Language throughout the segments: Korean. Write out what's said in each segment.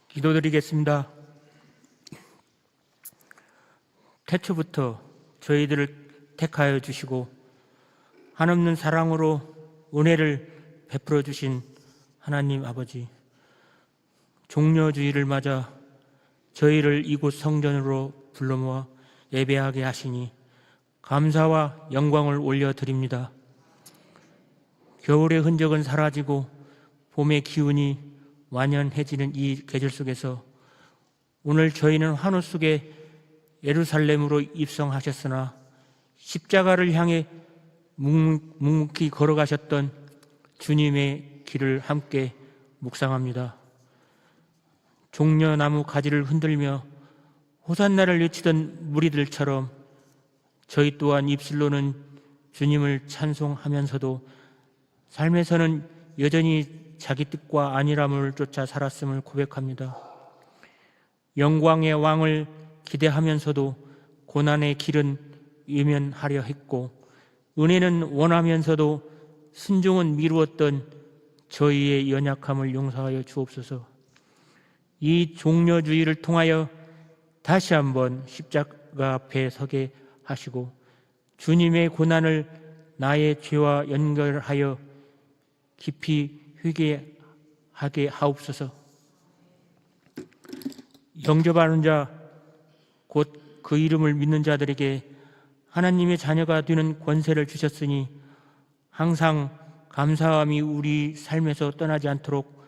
기도드리겠습니다. 태초부터 저희들을 택하여 주시고 한없는 사랑으로 은혜를 베풀어 주신 하나님 아버지, 종려주의를 맞아 저희를 이곳 성전으로 불러 모아 예배하게 하시니 감사와 영광을 올려드립니다. 겨울의 흔적은 사라지고 봄의 기운이 완연해지는 이 계절 속에서 오늘 저희는 환호 속에 예루살렘으로 입성하셨으나 십자가를 향해 묵묵히 걸어가셨던 주님의 길을 함께 묵상합니다. 종려나무 가지를 흔들며 호산나를 외치던 무리들처럼 저희 또한 입술로는 주님을 찬송하면서도 삶에서는 여전히 자기 뜻과 안일함을 쫓아 살았음을 고백합니다. 영광의 왕을 기대하면서도 고난의 길은 외면하려 했고 은혜는 원하면서도 순종은 미루었던 저희의 연약함을 용서하여 주옵소서. 이 종려주의를 통하여 다시 한번 십자가 앞에 서게 하시고 주님의 고난을 나의 죄와 연결하여 깊이 회개하게 하옵소서. 영접하는 자, 곧 그 이름을 믿는 자들에게 하나님의 자녀가 되는 권세를 주셨으니 항상 감사함이 우리 삶에서 떠나지 않도록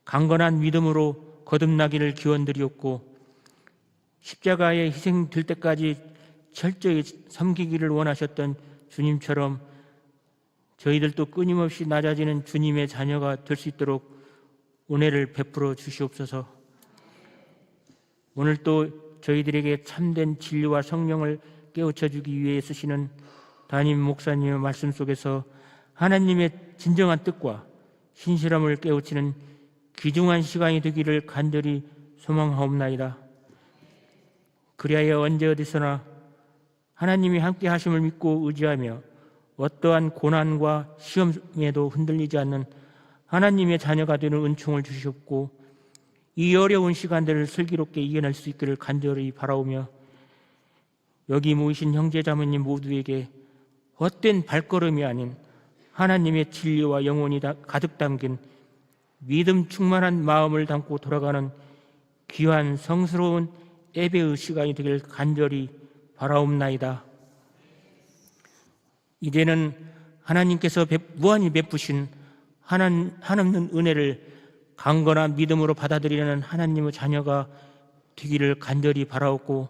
강건한 믿음으로 거듭나기를 기원드리옵고 십자가에 희생될 때까지 철저히 섬기기를 원하셨던 주님처럼 저희들도 끊임없이 낮아지는 주님의 자녀가 될 수 있도록 은혜를 베풀어 주시옵소서. 오늘 또 저희들에게 참된 진리와 성령을 깨우쳐 주기 위해 쓰시는 담임 목사님의 말씀 속에서 하나님의 진정한 뜻과 신실함을 깨우치는 귀중한 시간이 되기를 간절히 소망하옵나이다. 그리하여 언제 어디서나 하나님이 함께 하심을 믿고 의지하며 어떠한 고난과 시험에도 흔들리지 않는 하나님의 자녀가 되는 은총을 주시옵고 이 어려운 시간들을 슬기롭게 이겨낼 수 있기를 간절히 바라오며 여기 모이신 형제자매님 모두에게 헛된 발걸음이 아닌 하나님의 진리와 영혼이 가득 담긴 믿음 충만한 마음을 담고 돌아가는 귀한 성스러운 예배의 시간이 되길 간절히 바라옵나이다. 이제는 하나님께서 무한히 베푸신 한없는 은혜를 강건한 믿음으로 받아들이는 하나님의 자녀가 되기를 간절히 바라옵고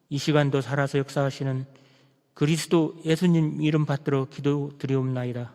이 시간도 살아서 역사하시는 그리스도 예수님 이름 받들어 기도드리옵나이다.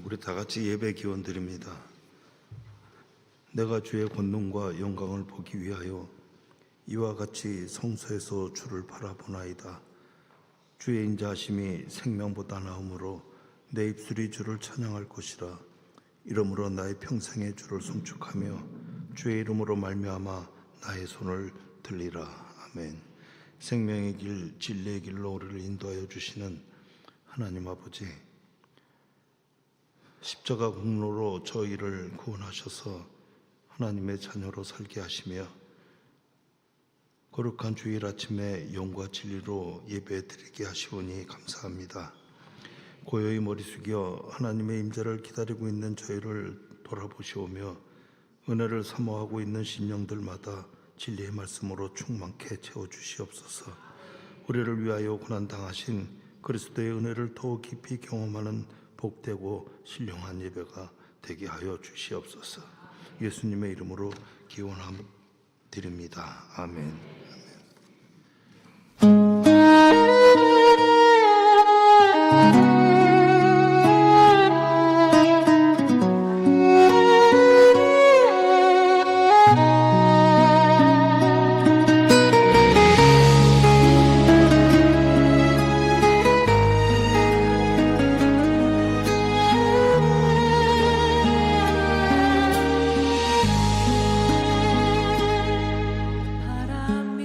우리 다 같이 예배 기원 드립니다. 내가 주의 권능과 영광을 보기 위하여 이와 같이 성소에서 주를 바라보나이다. 주의 인자하심이 생명보다 나음으로 내 입술이 주를 찬양할 것이라. 이러므로 나의 평생에 주를 송축하며 주의 이름으로 말미암아 나의 손을 들리라. 아멘. 생명의 길, 진리의 길로 우리를 인도하여 주시는 하나님 아버지, 십자가 공로로 저희를 구원하셔서 하나님의 자녀로 살게 하시며 거룩한 주일 아침에 영과 진리로 예배 드리게 하시오니 감사합니다. 고요히 머리 숙여 하나님의 임재를 기다리고 있는 저희를 돌아보시오며 은혜를 사모하고 있는 심령들마다 진리의 말씀으로 충만케 채워주시옵소서. 우리를 위하여 고난당하신 그리스도의 은혜를 더욱 깊이 경험하는 복되고 신령한 예배가 되게 하여 주시옵소서. 예수님의 이름으로 기원함 드립니다. 아멘. 바람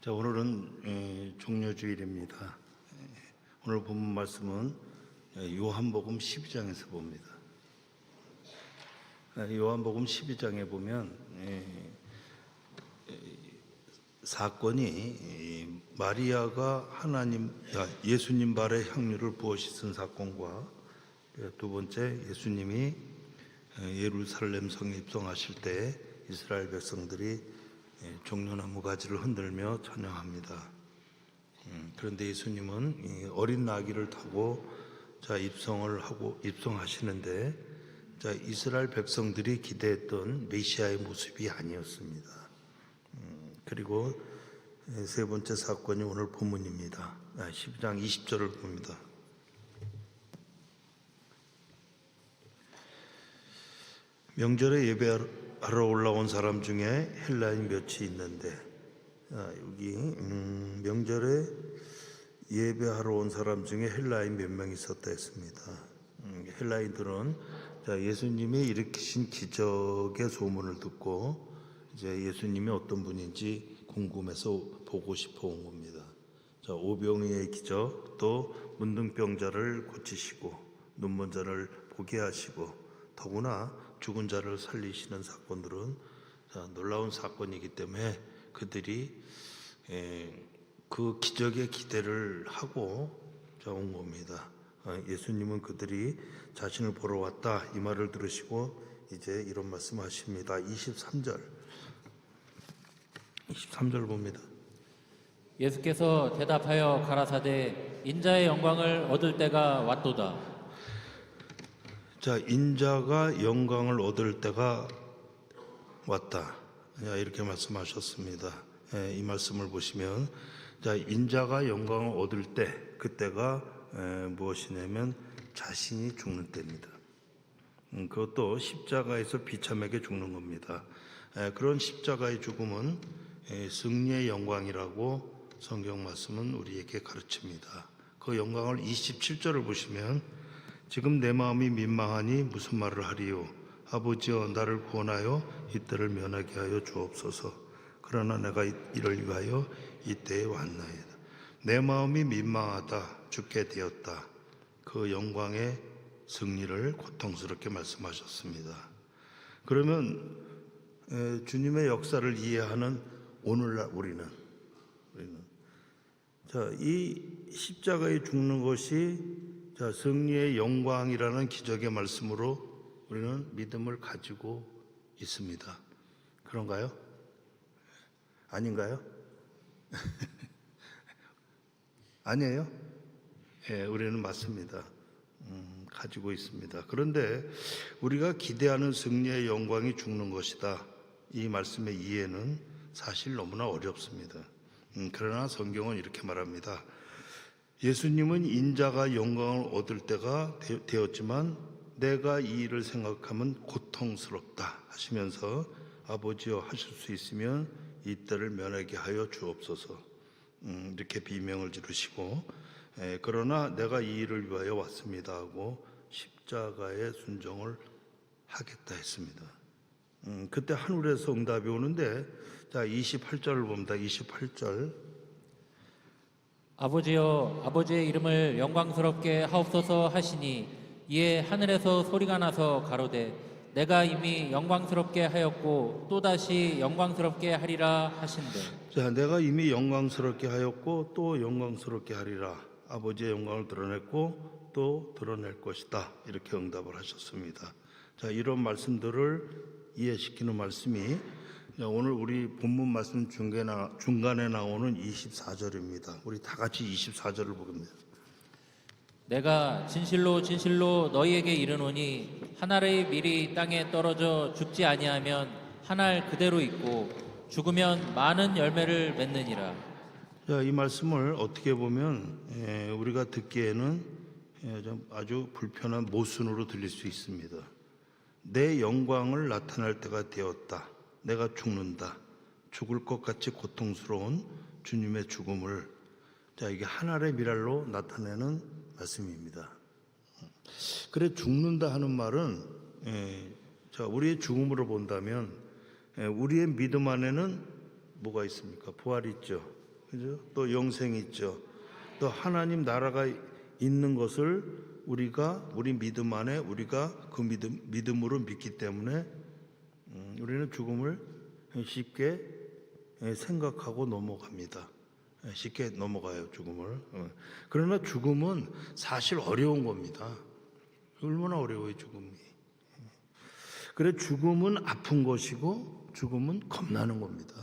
자, 오늘은 종료주일입니다. 오늘 본문 말씀은 요한복음 12장에서 봅니다. 요한복음 12장에 보면 사건이 마리아가 예수님 발에 향유를 부어 씻은 사건과 두 번째, 예수님이 예루살렘 성에 입성하실 때 이스라엘 백성들이 종려나무 가지를 흔들며 찬양합니다. 그런데 예수님은 어린 나귀를 타고 입성하시는데 이스라엘 백성들이 기대했던 메시아의 모습이 아니었습니다. 그리고 세 번째 사건이 오늘 본문입니다. 12장 20절을 봅니다. 명절에 예배하러 올라온 사람 중에 헬라인 몇이 있는데, 여기 명절에 예배하러 온 사람 중에 헬라인 몇 명 있었다 했습니다. 헬라인들은 예수님이 일으키신 기적의 소문을 듣고 이제 예수님이 어떤 분인지 궁금해서 보고 싶어 온 겁니다. 오병이의 기적, 또 문둥병자를 고치시고 눈먼 자를 보게 하시고 더구나 죽은 자를 살리시는 사건들은 놀라운 사건이기 때문에 그들이 그 기적의 기대를 하고 온 겁니다. 예수님은 그들이 자신을 보러 왔다 이 말을 들으시고 이제 이런 말씀하십니다. 23절 봅니다. 예수께서 대답하여 가라사대 인자의 영광을 얻을 때가 왔도다. 인자가 영광을 얻을 때가 왔다. 이렇게 말씀하셨습니다. 이 말씀을 보시면 인자가 영광을 얻을 때, 그때가 무엇이냐면 자신이 죽는 때입니다. 그것도 십자가에서 비참하게 죽는 겁니다. 그런 십자가의 죽음은 승리의 영광이라고 성경 말씀은 우리에게 가르칩니다. 그 영광을 27절을 보시면 지금 내 마음이 민망하니 무슨 말을 하리요? 아버지여 나를 구원하여 이때를 면하게 하여 주옵소서. 그러나 내가 이를 위하여 이때에 왔나이다. 내 마음이 민망하다, 죽게 되었다. 그 영광의 승리를 고통스럽게 말씀하셨습니다. 그러면 주님의 역사를 이해하는 오늘날 우리는 이 십자가에 죽는 것이 승리의 영광이라는 기적의 말씀으로 우리는 믿음을 가지고 있습니다. 그런가요? 아닌가요? 아니에요? 우리는 맞습니다. 가지고 있습니다. 그런데 우리가 기대하는 승리의 영광이 죽는 것이다. 이 말씀의 이해는 사실 너무나 어렵습니다. 그러나 성경은 이렇게 말합니다. 예수님은 인자가 영광을 얻을 때가 되었지만 내가 이 일을 생각하면 고통스럽다 하시면서 아버지여 하실 수 있으면 이때를 면하게 하여 주옵소서 이렇게 비명을 지르시고 그러나 내가 이 일을 위하여 왔습니다 하고 십자가의 순종을 하겠다 했습니다. 그때 하늘에서 응답이 오는데 28절을 봅니다. 28절 아버지여 아버지의 이름을 영광스럽게 하옵소서 하시니 이에 하늘에서 소리가 나서 가로되 내가 이미 영광스럽게 하였고 또다시 영광스럽게 하리라 하신대. 내가 이미 영광스럽게 하였고 또 영광스럽게 하리라. 아버지의 영광을 드러냈고 또 드러낼 것이다. 이렇게 응답을 하셨습니다. 이런 말씀들을 이해시키는 말씀이 오늘 우리 본문 말씀 중간에 나오는 24절입니다. 우리 다 같이 24절을 보겠습니다. 내가 진실로 진실로 너희에게 이르노니 한 알의 밀이 땅에 떨어져 죽지 아니하면 한 알 그대로 있고 죽으면 많은 열매를 맺느니라. 이 말씀을 어떻게 보면 우리가 듣기에는 아주 불편한 모순으로 들릴 수 있습니다. 내 영광을 나타낼 때가 되었다. 내가 죽는다. 죽을 것 같이 고통스러운 주님의 죽음을 이게 한 알의 밀알로 나타내는 말씀입니다. 그래 죽는다 하는 말은 우리의 죽음으로 본다면 우리의 믿음 안에는 뭐가 있습니까? 부활이 있죠. 그죠? 또 영생이 있죠. 또 하나님 나라가 있는 것을 우리 믿음 안에 우리가 그 믿음으로 믿기 때문에 우리는 죽음을 쉽게 생각하고 넘어갑니다. 쉽게 넘어가요, 죽음을. 그러나 죽음은 사실 어려운 겁니다. 얼마나 어려워요, 죽음이. 그래, 죽음은 아픈 것이고 죽음은 겁나는 겁니다.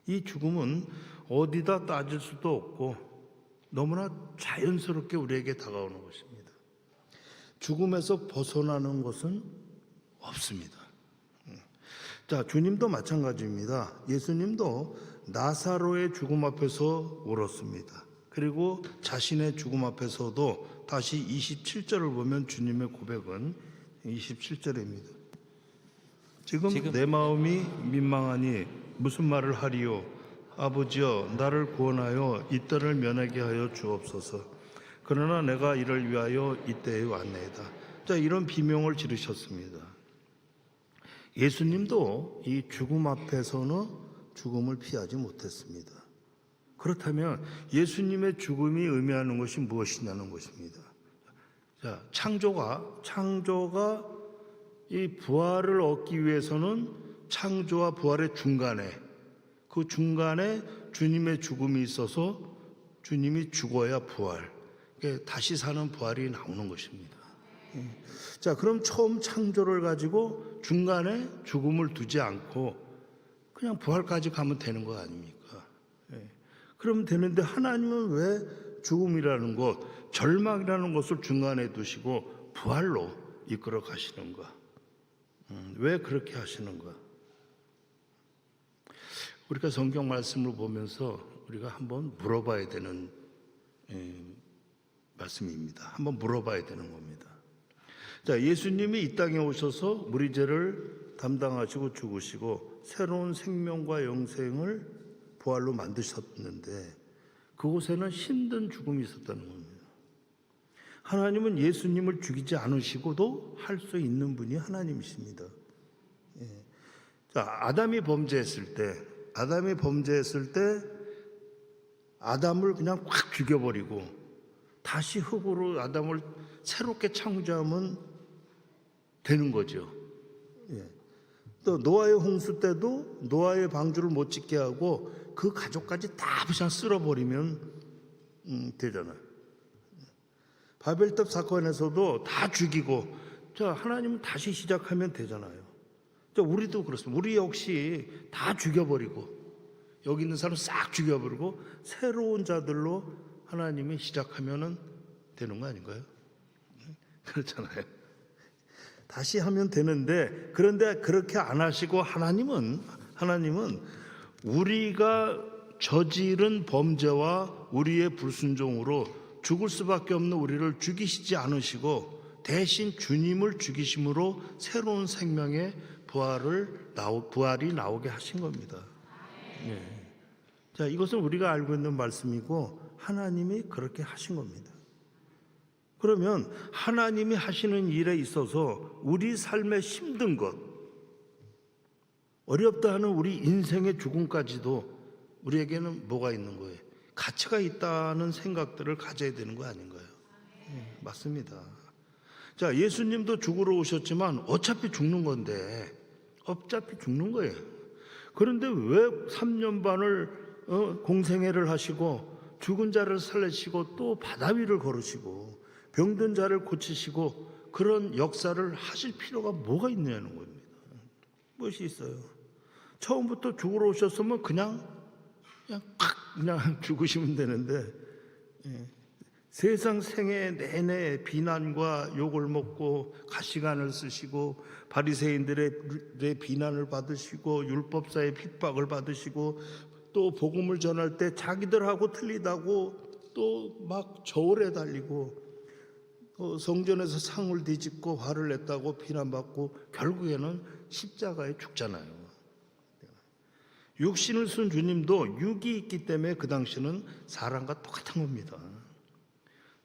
이 죽음은 어디다 따질 수도 없고 너무나 자연스럽게 우리에게 다가오는 것입니다. 죽음에서 벗어나는 것은 없습니다. 자, 주님도 마찬가지입니다. 예수님도 나사로의 죽음 앞에서 울었습니다. 그리고 자신의 죽음 앞에서도 다시 27절을 보면 주님의 고백은 27절입니다. 지금 내 마음이 민망하니 무슨 말을 하리요? 아버지여, 나를 구원하여 이 때를 면하게 하여 주옵소서. 그러나 내가 이를 위하여 이때에 왔나이다. 자, 이런 비명을 지르셨습니다. 예수님도 이 죽음 앞에서는 죽음을 피하지 못했습니다. 그렇다면 예수님의 죽음이 의미하는 것이 무엇이냐는 것입니다. 자, 창조가 이 부활을 얻기 위해서는 창조와 부활의 중간에 그 중간에 주님의 죽음이 있어서 주님이 죽어야 부활, 다시 사는 부활이 나오는 것입니다. 자, 그럼 처음 창조를 가지고 중간에 죽음을 두지 않고 그냥 부활까지 가면 되는 거 아닙니까? 그러면 되는데 하나님은 왜 죽음이라는 것, 절망이라는 것을 중간에 두시고 부활로 이끌어 가시는가? 왜 그렇게 하시는가? 우리가 성경 말씀을 보면서 우리가 한번 물어봐야 되는 말씀입니다. 한번 물어봐야 되는 겁니다. 자, 예수님이 이 땅에 오셔서 우리 죄를 담당하시고 죽으시고 새로운 생명과 영생을 부활로 만드셨는데 그곳에는 힘든 죽음이 있었다는 겁니다. 하나님은 예수님을 죽이지 않으시고도 할 수 있는 분이 하나님이십니다. 자, 아담이 범죄했을 때 아담을 그냥 확 죽여버리고 다시 흙으로 아담을 새롭게 창조하면 되는 거죠. 또 노아의 홍수 때도 노아의 방주를 못 짓게 하고 그 가족까지 다 그냥 쓸어버리면 되잖아요. 바벨탑 사건에서도 다 죽이고 자, 하나님은 다시 시작하면 되잖아요. 자, 우리도 그렇습니다. 우리 역시 다 죽여버리고 여기 있는 사람 싹 죽여버리고 새로운 자들로 하나님이 시작하면 되는 거 아닌가요? 그렇잖아요. 다시 하면 되는데 그런데 그렇게 안 하시고 하나님은 우리가 저지른 범죄와 우리의 불순종으로 죽을 수밖에 없는 우리를 죽이시지 않으시고 대신 주님을 죽이심으로 새로운 생명의 부활이 나오게 하신 겁니다. 자, 이것은 우리가 알고 있는 말씀이고 하나님이 그렇게 하신 겁니다. 그러면 하나님이 하시는 일에 있어서 우리 삶의 힘든 것, 어렵다 하는 우리 인생의 죽음까지도 우리에게는 뭐가 있는 거예요? 가치가 있다는 생각들을 가져야 되는 거 아닌가요? 맞습니다. 자, 예수님도 죽으러 오셨지만 어차피 죽는 건데 어차피 죽는 거예요. 그런데 왜 3년 반을 공생애를 하시고 죽은 자를 살리시고 또 바다 위를 걸으시고 병든 자를 고치시고 그런 역사를 하실 필요가 뭐가 있냐는 겁니다. 무엇이 있어요? 처음부터 죽으러 오셨으면 그냥 죽으시면 되는데 세상 생애 내내 비난과 욕을 먹고 가시관을 쓰시고 바리새인들의 비난을 받으시고 율법사의 핍박을 받으시고 또 복음을 전할 때 자기들하고 틀리다고 또 막 저울에 달리고 성전에서 상을 뒤집고 화를 냈다고 비난받고 결국에는 십자가에 죽잖아요. 육신을 쓴 주님도 육이 있기 때문에 그 당시는 사람과 똑같은 겁니다.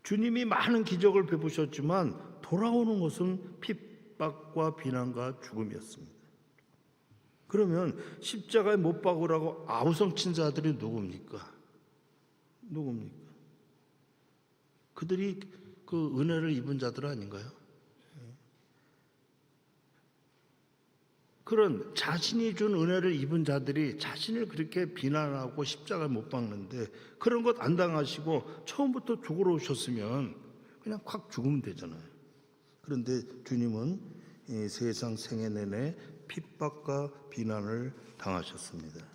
주님이 많은 기적을 베푸셨지만 돌아오는 것은 핍박과 비난과 죽음이었습니다. 그러면 십자가에 못 박으라고 아우성친 자들이 누굽니까? 그들이 그 은혜를 입은 자들 아닌가요? 그런 자신이 준 은혜를 입은 자들이 자신을 그렇게 비난하고 십자가에 못 박는데, 그런 것 안 당하시고 처음부터 죽으러 오셨으면 그냥 콱 죽으면 되잖아요. 그런데 주님은 이 세상 생애 내내 핍박과 비난을 당하셨습니다.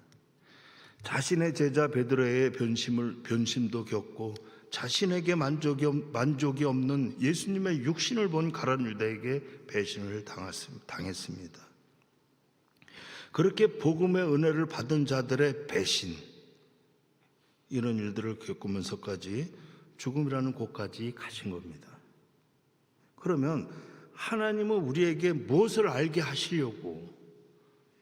자신의 제자 베드로의 변심도 겪고, 자신에게 만족이 없는 예수님의 육신을 본 가룟 유다에게 배신을 당했습니다. 그렇게 복음의 은혜를 받은 자들의 배신, 이런 일들을 겪으면서까지 죽음이라는 곳까지 가신 겁니다. 그러면 하나님은 우리에게 무엇을 알게 하시려고,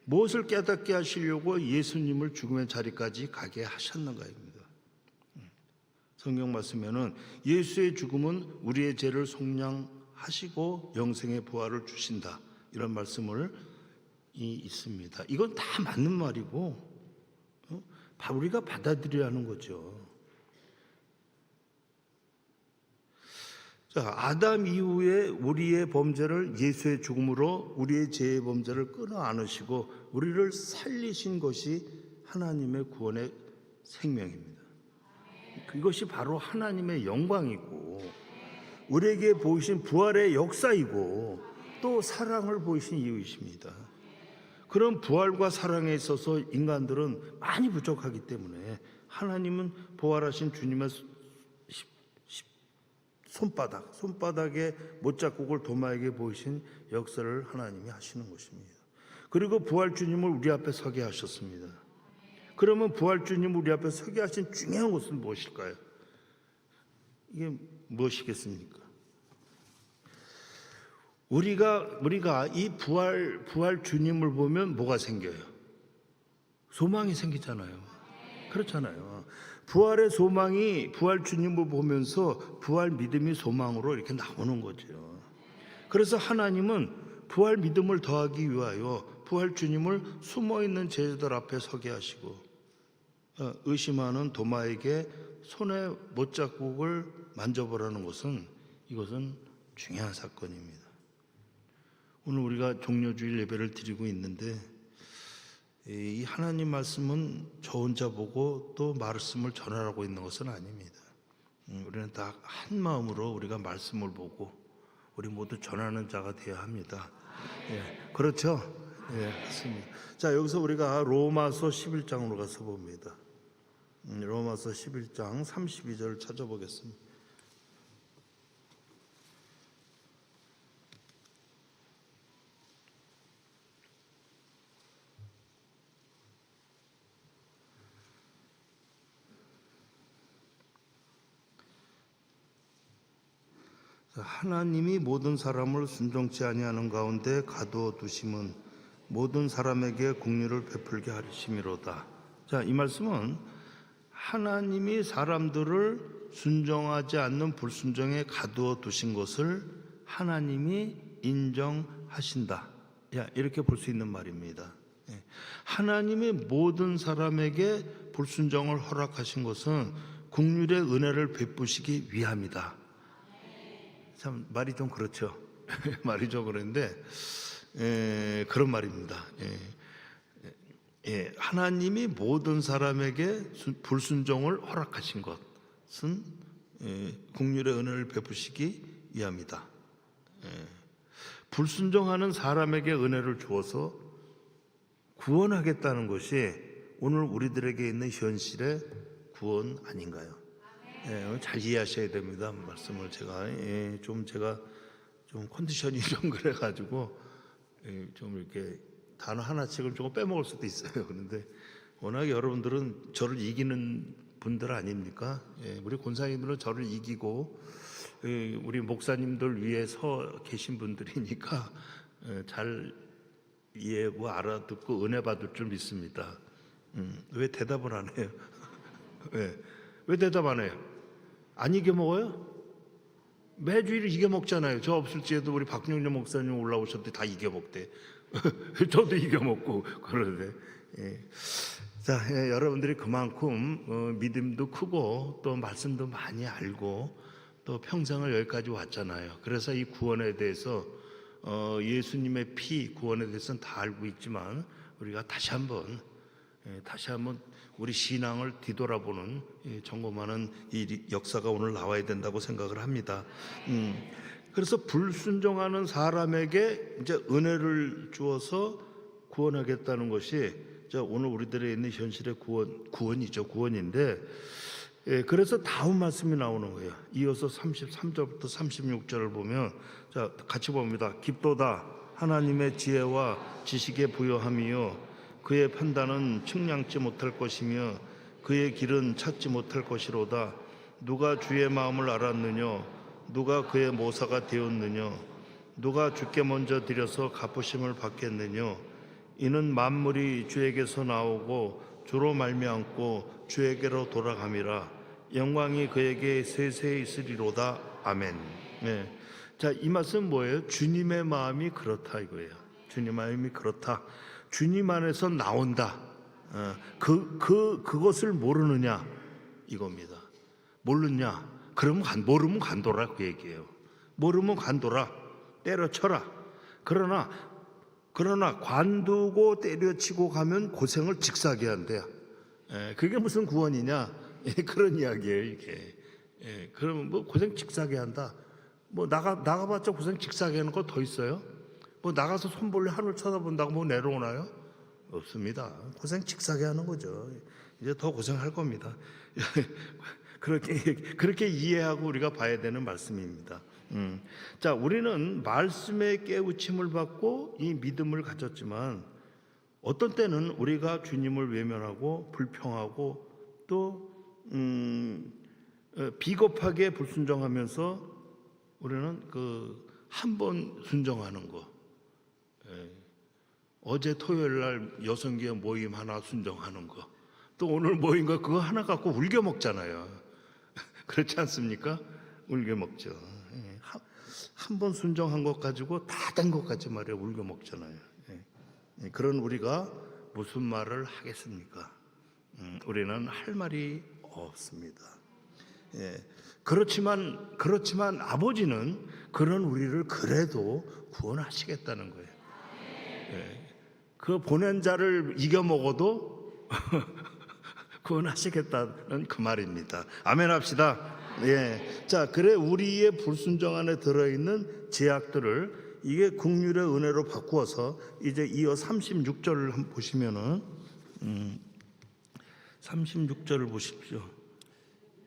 무엇을 깨닫게 하시려고 예수님을 죽음의 자리까지 가게 하셨는가입니다. 성경 말씀에는 예수의 죽음은 우리의 죄를 속량하시고 영생의 부활을 주신다, 이런 말씀을 있습니다. 이건 다 맞는 말이고 우리가 받아들여야 하는 거죠. 자, 아담 이후에 우리의 범죄를 예수의 죽음으로 우리의 죄의 범죄를 끊어 안으시고 우리를 살리신 것이 하나님의 구원의 생명입니다. 그것이 바로 하나님의 영광이고 우리에게 보이신 부활의 역사이고 또 사랑을 보이신 이유이십니다. 그런 부활과 사랑에 있어서 인간들은 많이 부족하기 때문에 하나님은 부활하신 주님의 손바닥에 못자국을 도마에게 보이신 역사를 하나님이 하시는 것입니다. 그리고 부활 주님을 우리 앞에 서게 하셨습니다. 그러면 부활 주님을 우리 앞에 서게 하신 중요한 것은 무엇일까요? 이게 무엇이겠습니까? 우리가 이 부활 주님을 보면 뭐가 생겨요? 소망이 생기잖아요. 그렇잖아요. 부활의 소망이 부활 주님을 보면서 부활 믿음이 소망으로 이렇게 나오는 거죠. 그래서 하나님은 부활 믿음을 더하기 위하여 부활 주님을 숨어있는 제자들 앞에 서게 하시고 의심하는 도마에게 손에 못자국을 만져보라는 것은 이것은 중요한 사건입니다. 오늘 우리가 종려주일 예배를 드리고 있는데 이 하나님 말씀은 저 혼자 보고 또 말씀을 전하라고 있는 것은 아닙니다. 우리는 다 한 마음으로 우리가 말씀을 보고 우리 모두 전하는 자가 되어야 합니다. 예, 그렇죠? 예, 맞습니다. 자, 여기서 우리가 로마서 11장으로 가서 봅니다. 로마서 11장 32절 찾아보겠습니다. 하나님이 모든 사람을 순종치 아니하는 가운데 가두어 두심은 모든 사람에게 긍휼을 베풀게 하심이로다. 자, 이 말씀은 하나님이 사람들을 순종하지 않는 불순종에 가두어 두신 것을 하나님이 인정하신다. 이렇게 볼 수 있는 말입니다. 하나님이 모든 사람에게 불순종을 허락하신 것은 긍휼의 은혜를 베푸시기 위함이다. 참 말이 좀 그렇죠. 말이 좀 그런데 그런 말입니다. 하나님이 모든 사람에게 불순종을 허락하신 것은 긍휼의 은혜를 베푸시기 위함이다. 불순종하는 사람에게 은혜를 주어서 구원하겠다는 것이 오늘 우리들에게 있는 현실의 구원 아닌가요? 잘 이해하셔야 됩니다. 말씀을 제가 좀 컨디션이 좀 그래가지고 좀 이렇게 단어 하나씩을 조금 빼먹을 수도 있어요. 그런데 워낙 여러분들은 저를 이기는 분들 아닙니까? 우리 권사님들은 저를 이기고 우리 목사님들 위에 서 계신 분들이니까 잘 이해하고 알아듣고 은혜 받을 줄 믿습니다. 왜 대답을 안 해요? 왜 대답 안 해요? 안 이겨먹어요? 매주일 이겨 먹잖아요. 저 없을 때도 우리 박영렬 목사님 올라오셨을 때 다 이겨 먹대. 저도 이겨 먹고 그러는데. 예. 자, 여러분들이 그만큼 믿음도 크고 또 말씀도 많이 알고 또 평생을 여기까지 왔잖아요. 그래서 이 구원에 대해서 예수님의 피 구원에 대해서는 다 알고 있지만 우리가 다시 한번 우리 신앙을 뒤돌아보는 점검하는 이 역사가 오늘 나와야 된다고 생각을 합니다. 그래서 불순종하는 사람에게 이제 은혜를 주어서 구원하겠다는 것이 오늘 우리들의 있는 현실의 구원인데, 그래서 다음 말씀이 나오는 거예요. 이어서 33절부터 36절을 보면, 자, 같이 봅니다. 깊도다 하나님의 지혜와 지식에 부여함이요 그의 판단은 측량치 못할 것이며 그의 길은 찾지 못할 것이로다. 누가 주의 마음을 알았느냐? 누가 그의 모사가 되었느냐? 누가 주께 먼저 드려서 갚으심을 받겠느냐? 이는 만물이 주에게서 나오고 주로 말미암고 주에게로 돌아감이라. 영광이 그에게 세세히 있으리로다. 아멘. 네. 자, 이 말씀은 뭐예요? 주님의 마음이 그렇다 이거예요. 주님의 마음이 그렇다. 주님 안에서 나온다. 그것을 모르느냐 이겁니다. 모르냐? 그러면 모르면 간도라 그 얘기예요. 모르면 간도라, 때려쳐라. 그러나 관두고 때려치고 가면 고생을 직사하게 한대요. 그게 무슨 구원이냐? 그런 이야기예요 이게. 그러면 뭐 고생 직사하게 한다. 뭐 나가봤자 고생 직사하게 하는 거 더 있어요? 뭐 나가서 손벌려 하늘 쳐다본다고 뭐 내려오나요? 없습니다. 고생 직사하게 하는 거죠. 이제 더 고생할 겁니다. 그렇게 이해하고 우리가 봐야 되는 말씀입니다. 자, 우리는 말씀의 깨우침을 받고 이 믿음을 가졌지만 어떤 때는 우리가 주님을 외면하고 불평하고 또 비겁하게 불순종하면서 우리는 한 번 순종하는 거, 어제 토요일 날 여성교회 모임 하나 순종하는 거, 또 오늘 모임 거 그거 하나 갖고 울겨 먹잖아요. 그렇지 않습니까? 울겨 먹죠. 한 번 순종한 것 가지고 다 된 것 같이 말이야 울겨 먹잖아요. 그런 우리가 무슨 말을 하겠습니까? 우리는 할 말이 없습니다. 그렇지만 아버지는 그런 우리를 그래도 구원하시겠다는 거예요. 그 보낸 자를 이겨 먹어도 구원하시겠다는 그 말입니다. 아멘 합시다. 자, 그래 우리의 불순종 안에 들어있는 제약들을 이게 긍휼의 은혜로 바꾸어서 이제 이어 36절을 한번 보시면은 36절을 보십시오.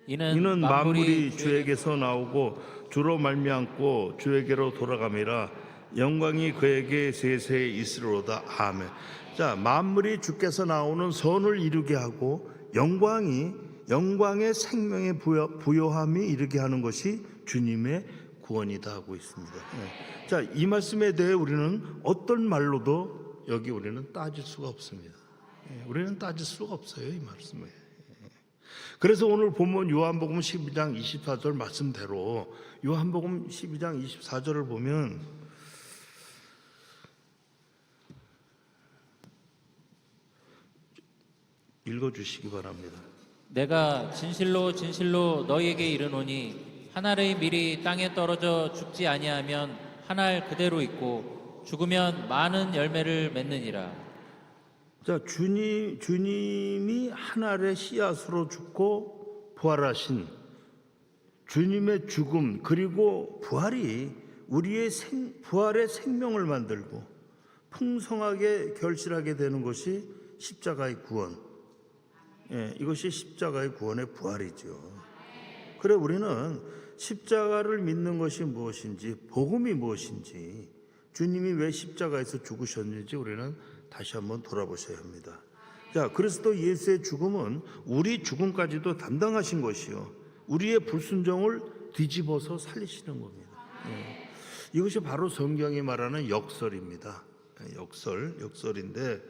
이는 만물이 주에게서 나오고 주로 말미암고 주에게로 돌아감이라. 영광이 그에게 세세히 있으리로다. 아멘. 자, 만물이 주께서 나오는 선을 이루게 하고 영광의 생명의 부요함이 이르게 하는 것이 주님의 구원이다 하고 있습니다. 자, 이 말씀에 대해 우리는 어떤 말로도 여기 우리는 따질 수가 없습니다. 우리는 따질 수가 없어요, 이 말씀에. 그래서 오늘 본문 요한복음 12장 24절 말씀대로 요한복음 12장 24절을 보면 읽어주시기 바랍니다. 내가 진실로 진실로 너희에게 이르노니 한 알의 밀이 땅에 떨어져 죽지 아니하면 한 알 그대로 있고 죽으면 많은 열매를 맺느니라. 자, 주님이 한 알의 씨앗으로 죽고 부활하신 주님의 죽음 그리고 부활이 우리의 부활의 생명을 만들고 풍성하게 결실하게 되는 것이 십자가의 구원. 이것이 십자가의 구원의 부활이죠. 그래 우리는 십자가를 믿는 것이 무엇인지, 복음이 무엇인지, 주님이 왜 십자가에서 죽으셨는지 우리는 다시 한번 돌아보셔야 합니다. 자, 그리스도 예수의 죽음은 우리 죽음까지도 담당하신 것이요, 우리의 불순종을 뒤집어서 살리시는 겁니다. 이것이 바로 성경이 말하는 역설입니다. 역설인데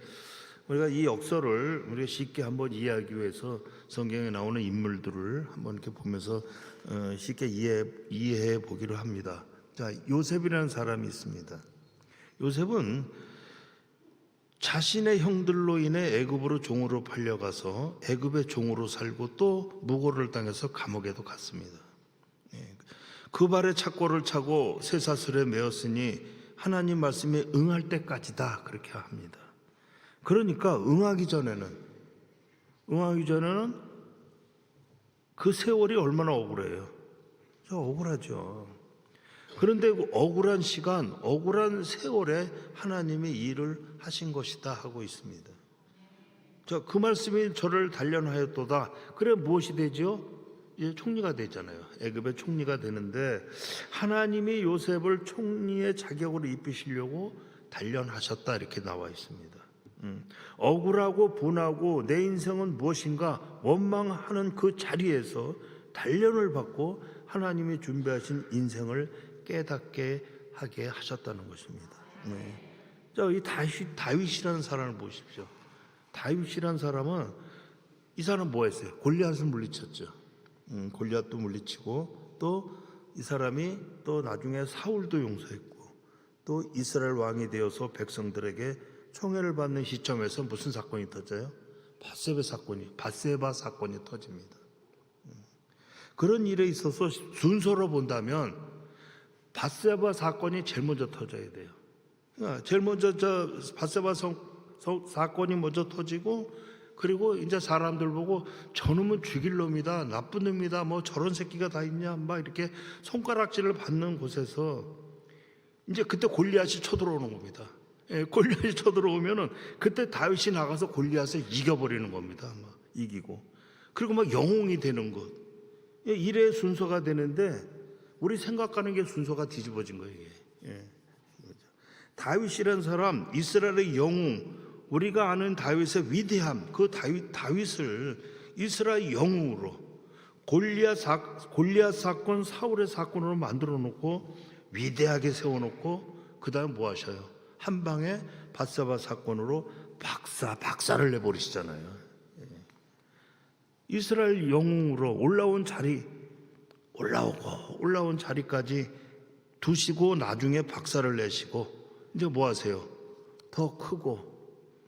우리가 이 역설을 우리가 쉽게 한번 이해하기 위해서 성경에 나오는 인물들을 한번 이렇게 보면서 쉽게 이해해 보기로 합니다. 자, 요셉이라는 사람이 있습니다. 요셉은 자신의 형들로 인해 애굽으로 종으로 팔려가서 애굽의 종으로 살고 또 무고를 당해서 감옥에도 갔습니다. 그 발에 착고를 차고 쇠사슬에 매었으니 하나님 말씀에 응할 때까지다, 그렇게 합니다. 그러니까 응하기 전에는 그 세월이 얼마나 억울해요. 억울하죠. 그런데 그 억울한 시간, 억울한 세월에 하나님이 일을 하신 것이다 하고 있습니다. 자, 그 말씀이 저를 단련하였도다. 그래 무엇이 되죠? 이제 총리가 되잖아요. 애굽의 총리가 되는데 하나님이 요셉을 총리의 자격으로 입히시려고 단련하셨다, 이렇게 나와 있습니다. 억울하고 분하고 내 인생은 무엇인가 원망하는 그 자리에서 단련을 받고 하나님이 준비하신 인생을 깨닫게 하게 하셨다는 것입니다. 자, 이 다윗이라는 사람을 보십시오. 다윗이라는 사람은, 이 사람 뭐 했어요? 골리앗을 물리쳤죠. 골리앗도 물리치고, 또 이 사람이 또 나중에 사울도 용서했고, 또 이스라엘 왕이 되어서 백성들에게 총애를 받는 시점에서 무슨 사건이 터져요? 밧세바 사건이 터집니다. 그런 일에 있어서 순서로 본다면 밧세바 사건이 제일 먼저 터져야 돼요. 제일 먼저 밧세바 사건이 먼저 터지고, 그리고 이제 사람들 보고 저놈은 죽일 놈이다, 나쁜 놈이다, 뭐 저런 새끼가 다 있냐, 막 이렇게 손가락질을 받는 곳에서 이제 그때 골리앗이 쳐들어오는 겁니다. 골리앗이 쳐들어오면은 그때 다윗이 나가서 골리앗을 이겨버리는 겁니다. 막 이기고, 그리고 막 영웅이 되는 것. 일의 순서가 되는데 우리 생각하는 게 순서가 뒤집어진 거예요. 이게. 다윗이라는 사람, 이스라엘의 영웅, 우리가 아는 다윗의 위대함, 그 다윗을 이스라엘 영웅으로 골리앗 사건, 사울의 사건으로 만들어 놓고 위대하게 세워놓고, 그 다음 뭐 하셔요? 한 방에 밧세바 사건으로 박살을 내버리시잖아요. 이스라엘 영웅으로 올라온 자리까지 두시고 나중에 박살을 내시고, 이제 뭐 하세요? 더 크고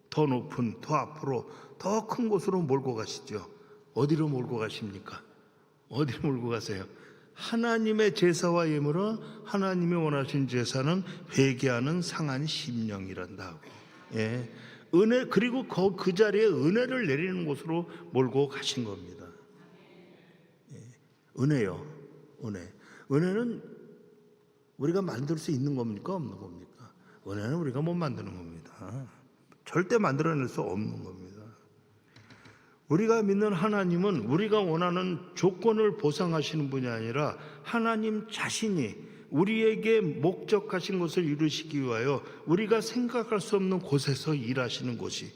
더 높은, 더 앞으로 더 큰 곳으로 몰고 가시죠. 어디로 몰고 가십니까? 어디로 몰고 가세요? 하나님의 제사와 예물은, 하나님이 원하신 제사는 회개하는 상한 심령이란다. 예. 은혜, 그리고 그 자리에 은혜를 내리는 곳으로 몰고 가신 겁니다. 예. 은혜요. 은혜는 우리가 만들 수 있는 겁니까? 없는 겁니까? 은혜는 우리가 못 만드는 겁니다. 절대 만들어낼 수 없는 겁니다. 우리가 믿는 하나님은 우리가 원하는 조건을 보상하시는 분이 아니라 하나님 자신이 우리에게 목적하신 것을 이루시기 위하여 우리가 생각할 수 없는 곳에서 일하시는 것이,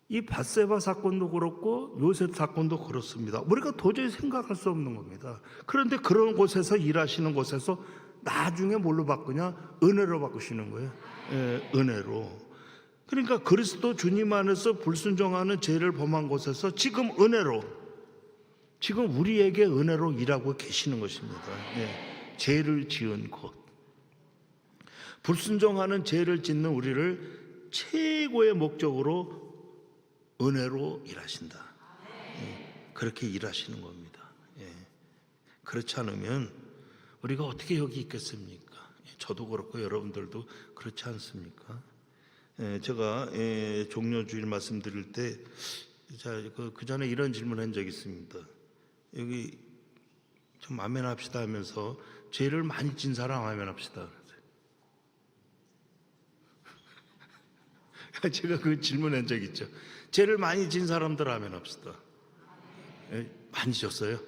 이 밧세바 사건도 그렇고 요셉 사건도 그렇습니다. 우리가 도저히 생각할 수 없는 겁니다. 그런데 그런 곳에서 일하시는 곳에서 나중에 뭘로 바꾸냐? 은혜로 바꾸시는 거예요. 예, 은혜로. 그러니까 그리스도 주님 안에서 불순종하는 죄를 범한 곳에서 지금 은혜로, 지금 우리에게 은혜로 일하고 계시는 것입니다. 예, 죄를 지은 곳, 불순종하는 죄를 짓는 우리를 최고의 목적으로 은혜로 일하신다. 예, 그렇게 일하시는 겁니다. 예, 그렇지 않으면 우리가 어떻게 여기 있겠습니까? 저도 그렇고 여러분들도 그렇지 않습니까? 제가 종료주일 말씀드릴 때, 그 전에 이런 질문한 적이 있습니다. 여기 좀 아멘합시다 하면서 죄를 많이 진 사람 아멘합시다. 제가 그 질문한 적 있죠. 죄를 많이 진 사람들 아멘합시다. 많이 졌어요?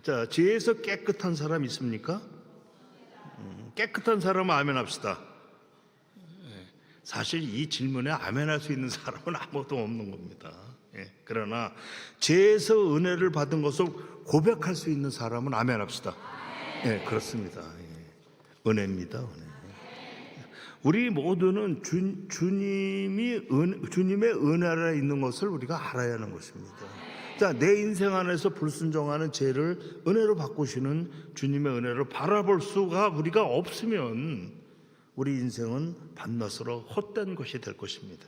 자, 죄에서 깨끗한 사람 있습니까? 깨끗한 사람은 아멘합시다. 사실 이 질문에 아멘할 수 있는 사람은 아무도 없는 겁니다. 그러나 죄에서 은혜를 받은 것을 고백할 수 있는 사람은 아멘합시다. 그렇습니다. 은혜입니다. 은혜. 우리 모두는 주님의 은혜 아래 있는 것을 우리가 알아야 하는 것입니다. 자, 내 인생 안에서 불순종하는 죄를 은혜로 바꾸시는 주님의 은혜를 바라볼 수가 우리가 없으면 우리 인생은 밤낮으로 헛된 것이 될 것입니다.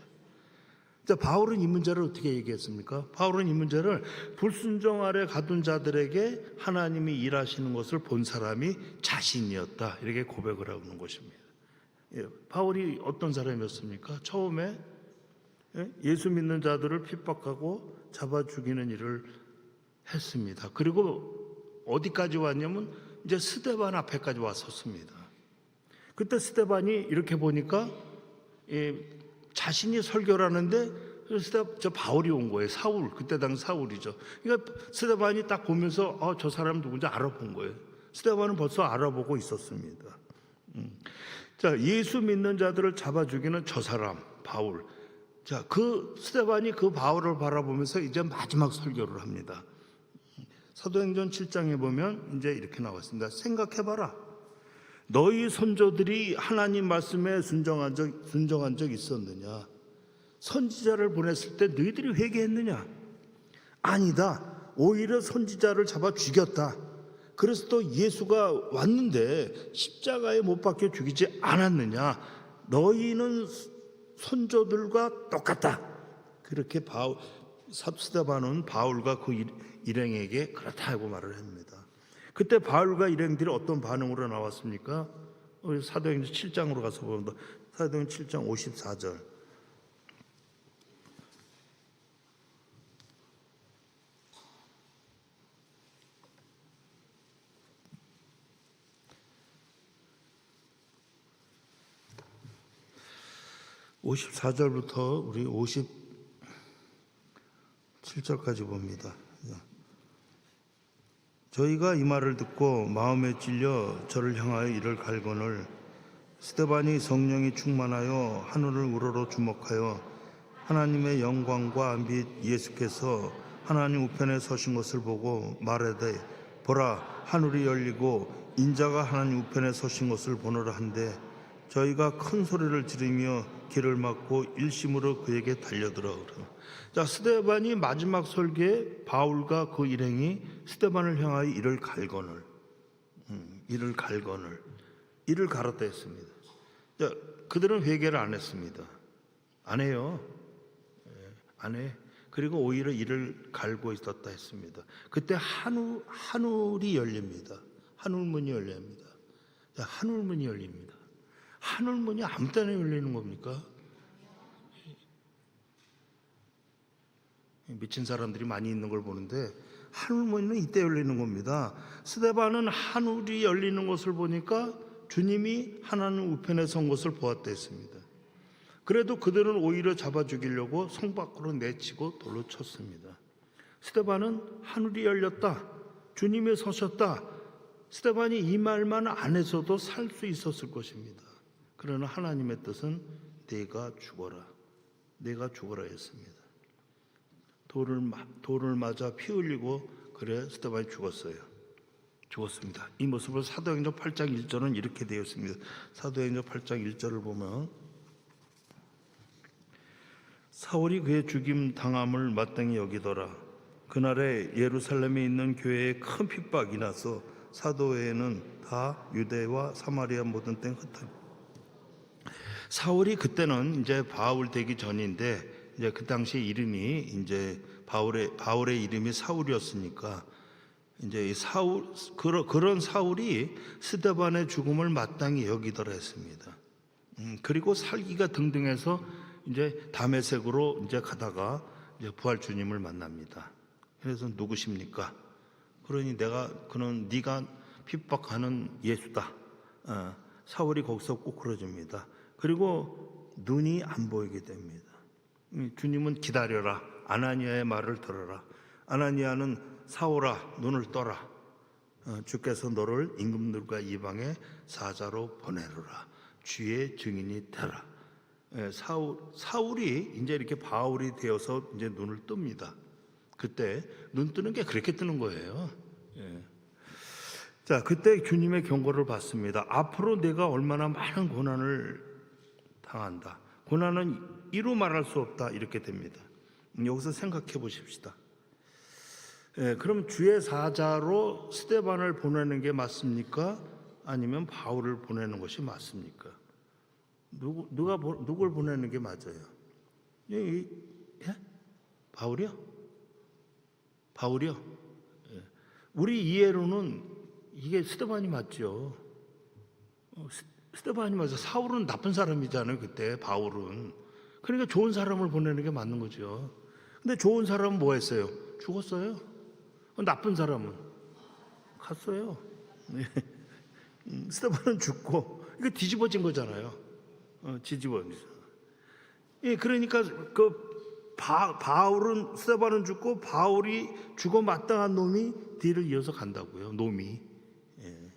자, 바울은 이 문제를 어떻게 얘기했습니까? 바울은 이 문제를 불순종 아래 가둔 자들에게 하나님이 일하시는 것을 본 사람이 자신이었다, 이렇게 고백을 하고 있는 것입니다. 바울이 어떤 사람이었습니까? 처음에 예수 믿는 자들을 핍박하고 잡아 죽이는 일을 했습니다. 그리고 어디까지 왔냐면 이제 스데반 앞에까지 왔었습니다. 그때 스데반이 이렇게 보니까 자신이 설교를 하는데 저 바울이 온 거예요. 사울, 그때 당시 사울이죠. 그러니까 스데반이 딱 보면서 저 사람 누군지 알아본 거예요. 스데반은 벌써 알아보고 있었습니다. 자, 예수 믿는 자들을 잡아 죽이는 저 사람 바울. 자, 그 스데반이 그 바울을 바라보면서 이제 마지막 설교를 합니다. 사도행전 7장에 보면 이제 이렇게 나왔습니다. 생각해봐라. 너희 선조들이 하나님 말씀에 순종한 적 있었느냐? 선지자를 보냈을 때 너희들이 회개했느냐? 아니다. 오히려 선지자를 잡아 죽였다. 그래서 또 예수가 왔는데 십자가에 못 박혀 죽이지 않았느냐? 너희는 선조들과 똑같다. 그렇게 스데반은 바울과 그 일행에게 그렇다고 말을 합니다. 그때 바울과 일행들이 어떤 반응으로 나왔습니까? 사도행전 7장으로 가서 보면 사도행전 7장 54절. (54절부터) 우리 57절까지 봅니다. 저희가 이 말을 듣고 마음에 찔려 저를 향하여 이를 갈거늘 스데반이 성령이 충만하여 하늘을 우러러 주목하여 하나님의 영광과 및 예수께서 하나님 우편에 서신 것을 보고 말하되 보라 하늘이 열리고 인자가 하나님 우편에 서신 것을 보노라 한데 저희가 큰 소리를 지르며 길을 막고 일심으로 그에게 달려들어오라. 자, 스데반이 마지막 설교에 바울과 그 일행이 스데반을 향하여 이를 갈거늘, 이를 갈았다 했습니다. 자, 그들은 회개를 안 했습니다. 안 해요. 안 해. 그리고 오히려 이를 갈고 있었다 했습니다. 그때 하늘이 열립니다. 하늘문이 열립니다. 자, 하늘문이 열립니다. 하늘문이 아무 때나 열리는 겁니까? 미친 사람들이 많이 있는 걸 보는데 하늘문은 이때 열리는 겁니다. 스데반은 하늘이 열리는 것을 보니까 주님이 하나님 우편에 선 것을 보았다 했습니다. 그래도 그들은 오히려 잡아 죽이려고 성 밖으로 내치고 돌로 쳤습니다. 스데반은 하늘이 열렸다, 주님이 서셨다. 스데반이 이 말만 안 했어도 살 수 있었을 것입니다. 그러나 하나님의 뜻은 내가 죽어라 했습니다. 돌을 맞아 피 흘리고 그래 스데반이 죽었습니다. 이 모습을 사도행전 8장 1절은 이렇게 되어 있습니다. 사도행전 8장 1절을 보면 사울이 그의 죽임 당함을 마땅히 여기더라. 그날에 예루살렘에 있는 교회에 큰 핍박이 나서 사도회에는 다 유대와 사마리아 모든 땡 흩어졌다. 사울이 그때는 이제 바울 되기 전인데 이제 그 당시 이름이 이제 바울의 이름이 사울이었으니까 이제 그런 사울이 스데반의 죽음을 마땅히 여기더라 했습니다. 그리고 살기가 등등해서 이제 다메섹으로 이제 가다가 이제 부활 주님을 만납니다. 그래서 누구십니까? 그러니 그는 네가 핍박하는 예수다. 사울이 거기서 꼬꾸라집니다. 그리고 눈이 안 보이게 됩니다. 주님은 기다려라. 아나니아의 말을 들어라. 아나니아는 사울아 눈을 떠라. 주께서 너를 임금들과 이방의 사자로 보내노라. 주의 증인이 되라. 사울이 이제 이렇게 바울이 되어서 이제 눈을 뜹니다. 그때 눈 뜨는 게 그렇게 뜨는 거예요. 자, 그때 주님의 경고를 받습니다. 앞으로 내가 얼마나 많은 고난을 당한다. 고난은 이루 말할 수 없다. 이렇게 됩니다. 여기서 생각해 보십시다. 그럼 주의 사자로 스데반을 보내는 게 맞습니까? 아니면 바울을 보내는 것이 맞습니까? 누굴 보내는 게 맞아요? 예? 바울이요? 예. 우리 이해로는 이게 스데반이 맞죠. 스데반이 맞아. 사울은 나쁜 사람이잖아요. 그때 바울은. 그러니까 좋은 사람을 보내는 게 맞는 거죠. 근데 좋은 사람은 뭐 했어요? 죽었어요. 나쁜 사람은 갔어요. 네. 스데반은 죽고 이거 뒤집어진 거잖아요. 뒤집어진. 예, 그러니까 바울은 스데반은 죽고 바울이 죽어 마땅한 놈이 뒤를 이어서 간다고요. 놈이. 예.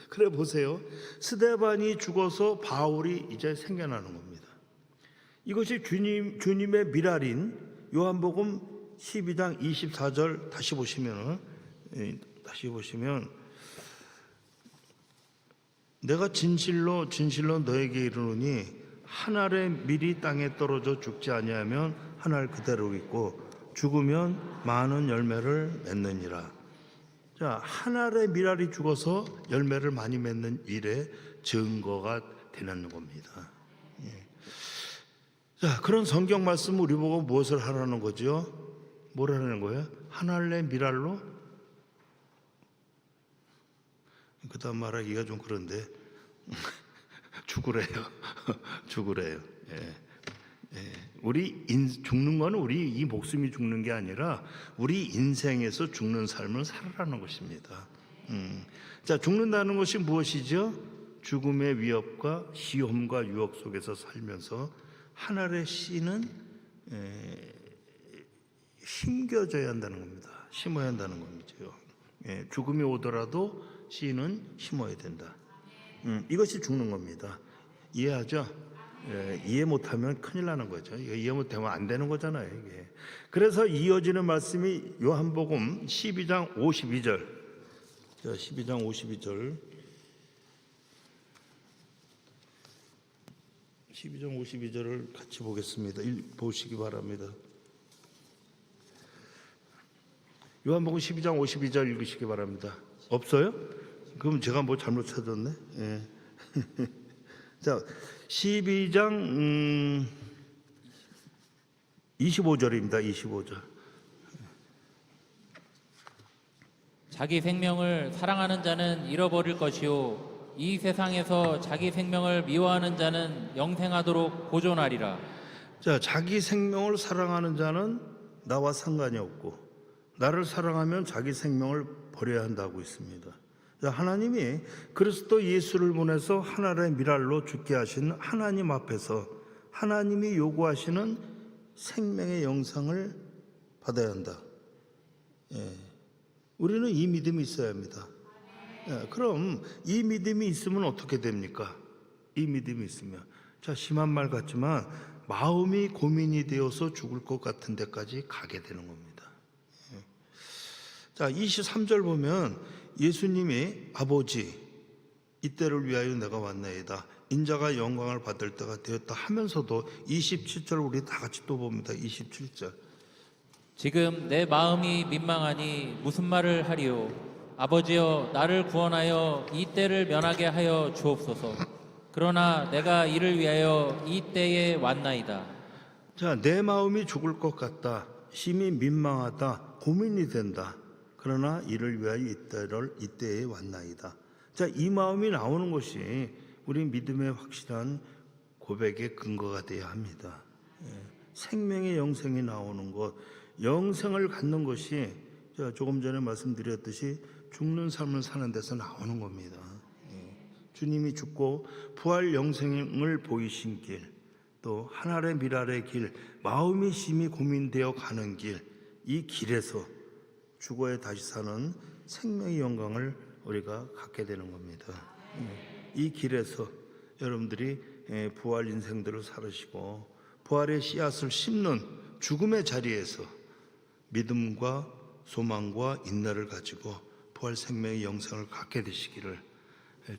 그래 보세요. 스데반이 죽어서 바울이 이제 생겨나는 겁니다. 이것이 주님의 미랄인 요한복음 12장 24절 다시 보시면 내가 진실로 너에게 이르노니 한 알의 밀이 땅에 떨어져 죽지 아니하면 한 알 그대로 있고 죽으면 많은 열매를 맺느니라. 자, 한 알의 밀알이 죽어서 열매를 많이 맺는 일의 증거가 되는 겁니다. 예. 자, 그런 성경 말씀 우리 보고 무엇을 하라는 거죠? 뭘 하는 거예요? 한 알의 밀알로? 그 다음 말하기가 좀 그런데 죽으래요. 예. 우리 죽는 거는 우리 이 목숨이 죽는 게 아니라 우리 인생에서 죽는 삶을 살아라는 것입니다. 자, 죽는다는 것이 무엇이죠? 죽음의 위협과 시험과 유혹 속에서 살면서 한 알의 씨는 심겨져야 한다는 겁니다. 심어야 한다는 거죠. 죽음이 오더라도 씨는 심어야 된다. 이것이 죽는 겁니다. 이해하죠? 이해 못하면 큰일 나는 거죠. 이해 못하면 안 되는 거잖아요. 이게. 그래서 이어지는 말씀이 요한복음 12장 52절. 12장 52절. 12장 52절을 같이 보겠습니다. 보시기 바랍니다. 요한복음 12장 52절 읽으시기 바랍니다. 없어요? 그럼 제가 뭐 잘못 찾았네. 예. 자, 12장 25절입니다. 25절. 자기 생명을 사랑하는 자는 잃어버릴 것이요 이 세상에서 자기 생명을 미워하는 자는 영생하도록 보존하리라. 자, 자기 생명을 사랑하는 자는 나와 상관이 없고 나를 사랑하면 자기 생명을 버려야 한다고 있습니다. 자, 하나님이 그리스도 예수를 보내서 하나의 밀알로 죽게 하신 하나님 앞에서 하나님이 요구하시는 생명의 영상을 받아야 한다. 예. 우리는 이 믿음이 있어야 합니다. 예. 그럼 이 믿음이 있으면 어떻게 됩니까? 이 믿음이 있으면 자, 심한 말 같지만 마음이 고민이 되어서 죽을 것 같은 데까지 가게 되는 겁니다. 자, 23절 보면 예수님이 아버지 이때를 위하여 내가 왔나이다. 인자가 영광을 받을 때가 되었다 하면서도 27절 우리 다 같이 또 봅니다. 27절. 지금 내 마음이 민망하니 무슨 말을 하리요. 아버지여 나를 구원하여 이 때를 면하게 하여 주옵소서. 그러나 내가 이를 위하여 이 때에 왔나이다. 자, 내 마음이 죽을 것 같다. 심히 민망하다. 고민이 된다. 그러나 이를 위하여 이때에 왔나이다. 자, 이 마음이 나오는 것이 우리 믿음의 확실한 고백의 근거가 되어야 합니다. 생명의 영생이 나오는 것, 영생을 갖는 것이 조금 전에 말씀드렸듯이 죽는 삶을 사는 데서 나오는 겁니다. 주님이 죽고 부활 영생을 보이신 길, 또 하늘의 미랄의 길, 마음이 심히 고민되어 가는 길, 이 길에서 죽어야 다시 사는 생명의 영광을 우리가 갖게 되는 겁니다. 이 길에서 여러분들이 부활 인생들을 살으시고 부활의 씨앗을 심는 죽음의 자리에서 믿음과 소망과 인내를 가지고 부활 생명의 영생을 갖게 되시기를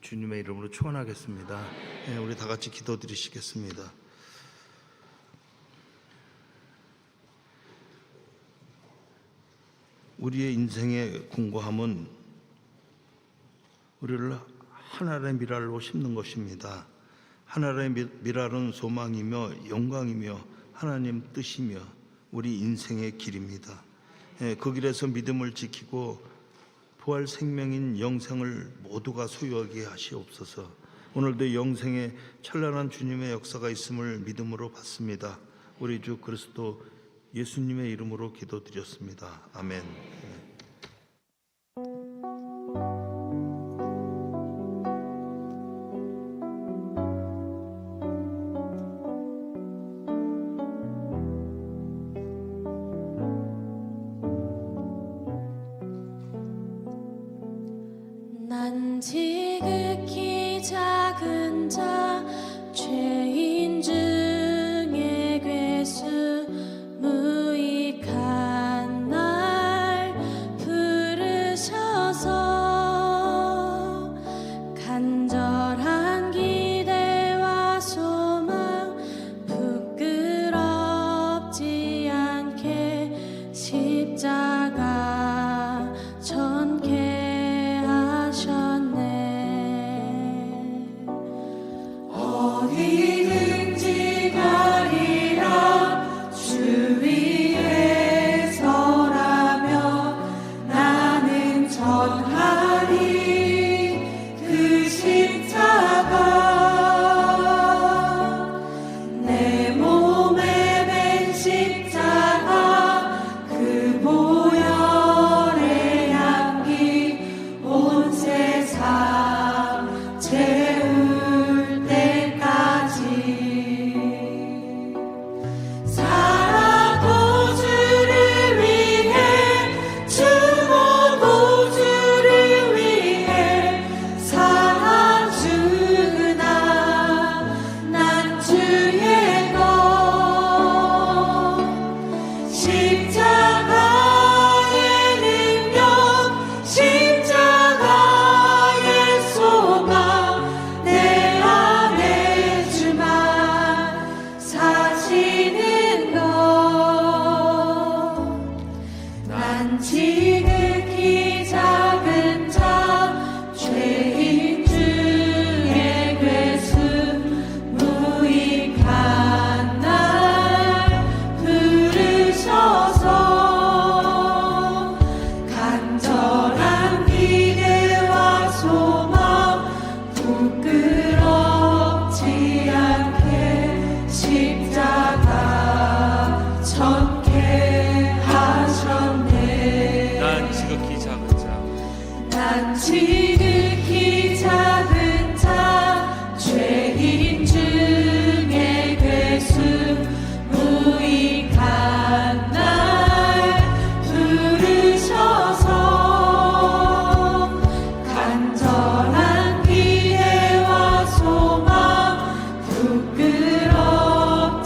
주님의 이름으로 축원하겠습니다. 우리 다 같이 기도드리시겠습니다. 우리의 인생의 궁고함은 우리를 하나님의 미랄로 심는 것입니다. 하나님의 미랄은 소망이며 영광이며 하나님 뜻이며 우리 인생의 길입니다. 그 길에서 믿음을 지키고 부활 생명인 영생을 모두가 소유하게 하시옵소서. 오늘도 영생에 찬란한 주님의 역사가 있음을 믿음으로 받습니다. 우리 주 그리스도 예수님의 이름으로 기도드렸습니다. 아멘. 난 지극히 작은 자 죄인 중에 괴수 무익한 날 부르셔서 간절한 기대와 소망 부끄럽지 않게 십자가 전개 어디든지 가리라 주 위에 서라며 나는 전하리 그 십자가 내 몸에 맨 십자가 그 보혈의 향기 온 세상 채울 때까지 살아도 주를 위해 죽어도 주를 위해 살아주나 난 주의 것 십자가의 능력 십자가의 소망 내 안에 주만 사시는 것 난 지극히 작은 자 죄인 중에 괴수 무익한 날 부르셔서 간절한 기대와 소망 부끄럽지 않게 십자가 전개 하셨네. 난 지극히 작은 자 난 지극히 작은 자 죄인 중에 괴수 무익한 날 부르셔서 간절한 기대와 소망 부끄럽지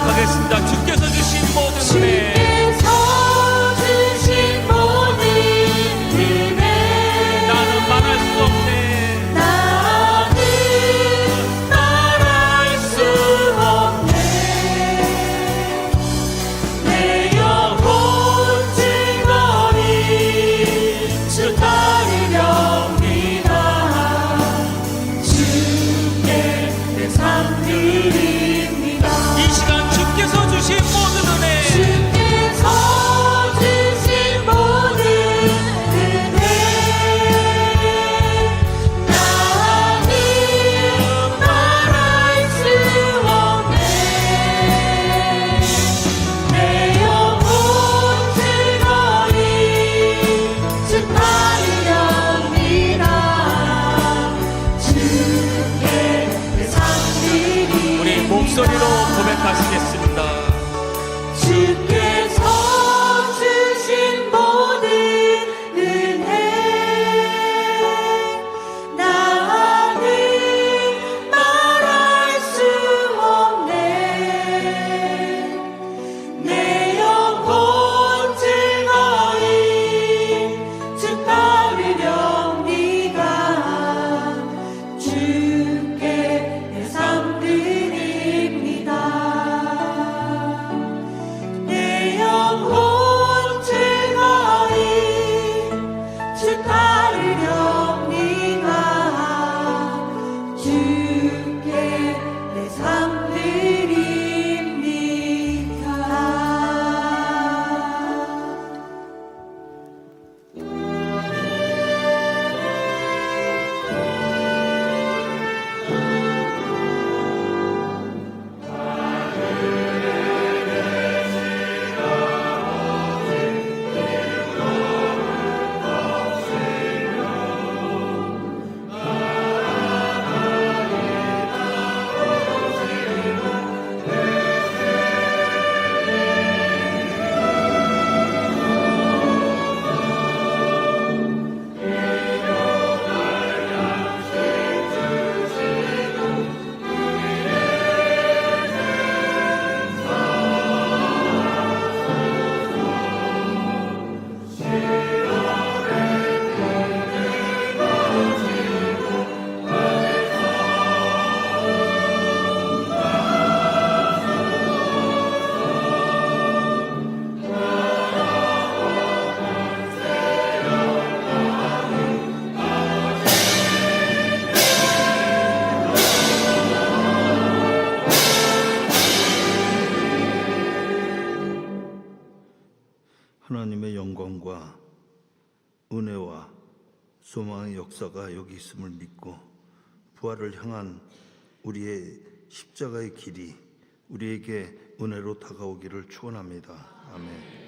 고백하겠습니다. 주께서 주신 모든 은혜, 주께서 주신 모든 은혜 나는 말할 수 없네. 나는 말할 수 없네. 내 영혼 즐거이 주 따르렵니다. 주께 내 삶 드립니다. 이 시간 주께서 주신 모든 은혜, 주께서 주신 모든 은혜 나는 말할 수 없네. 내 영혼 즐거이 주 따르렵니다. 주께 내 삶 드립니다. 우리 목소리로 고백하시겠습니다. 주께서 주신 모든 은혜 나는 말할 수 없네. 내 영혼 즐거이 주 따르렵니다. 주께 내 삶 드립니다. 내 영혼 즐거이 주 따르렵니다. 주께 내 삶 드립니다. 하나님의 영광과 은혜와 소망의 역사가 여기 있음을 믿고 부활을 향한 우리의 십자가의 길이 우리에게 은혜로 다가오기를 축원합니다. 아멘.